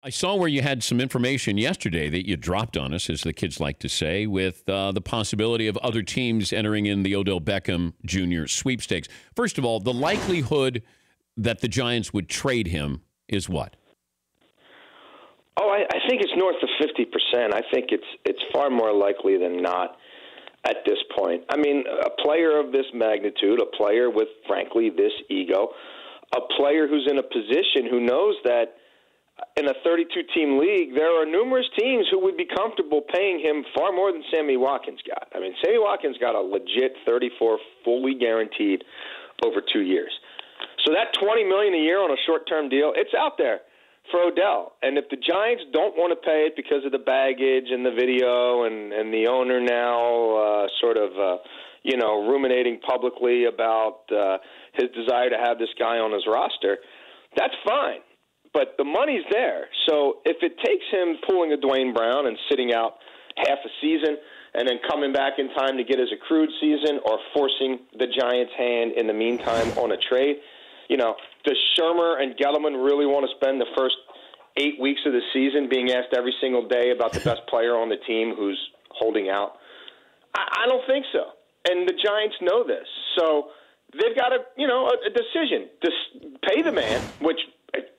I saw where you had some information yesterday that you dropped on us, as the kids like to say, with the possibility of other teams entering in the Odell Beckham Jr. sweepstakes. First of all, the likelihood that the Giants would trade him is what? Oh, I think it's north of 50%. I think it's far more likely than not at this point. I mean, a player of this magnitude, a player with, frankly, this ego, a player who's in a position who knows that in a 32-team league, there are numerous teams who would be comfortable paying him far more than Sammy Watkins got. I mean, Sammy Watkins got a legit 34 fully guaranteed over 2 years. So that $20 million a year on a short-term deal, it's out there for Odell. And if the Giants don't want to pay it because of the baggage and the video and the owner now ruminating publicly about his desire to have this guy on his roster, that's fine. But the money's there. So if it takes him pulling a Dwayne Brown and sitting out half a season and then coming back in time to get his accrued season, or forcing the Giants' hand in the meantime on a trade, does Shermer and Gettleman really want to spend the first 8 weeks of the season being asked every single day about the best player on the team who's holding out? I don't think so. And the Giants know this. So they've got a decision. Just pay the man, which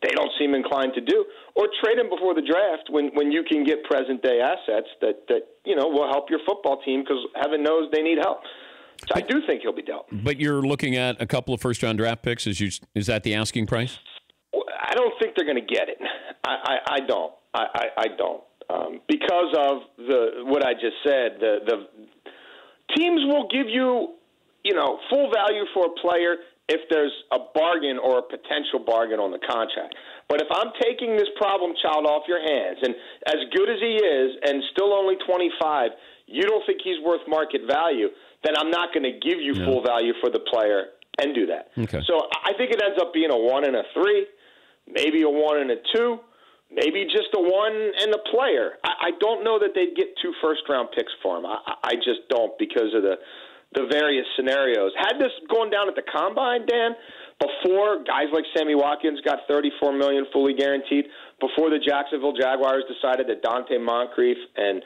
they don't seem inclined to do, or trade him before the draft when you can get present-day assets that will help your football team, because heaven knows they need help. So I do think he'll be dealt. But you're looking at a couple of first-round draft picks. Is that the asking price? I don't think they're going to get it. I don't. I don't. Because of what I just said, the teams will give you, full value for a player if there's a bargain or a potential bargain on the contract. But if I'm taking this problem child off your hands, and as good as he is and still only 25, you don't think he's worth market value, then I'm not going to give you full value for the player and do that. Okay. So I think it ends up being a 1 and a 3, maybe a 1 and a 2, maybe just a 1 and a player. I don't know that they'd get 2 first-round picks for him. I just don't, because of the various scenarios. Had this gone down at the Combine, Dan, before guys like Sammy Watkins got $34 million fully guaranteed, before the Jacksonville Jaguars decided that Dante Moncrief and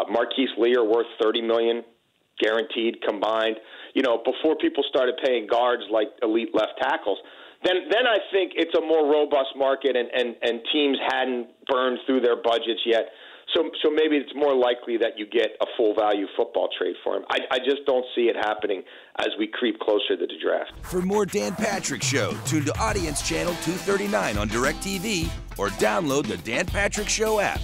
Marquise Lee are worth $30 million guaranteed combined, before people started paying guards like elite left tackles, then I think it's a more robust market, and teams hadn't burned through their budgets yet. So maybe it's more likely that you get a full value football trade for him. I just don't see it happening as we creep closer to the draft. For more Dan Patrick Show, tune to Audience Channel 239 on DirecTV or download the Dan Patrick Show app.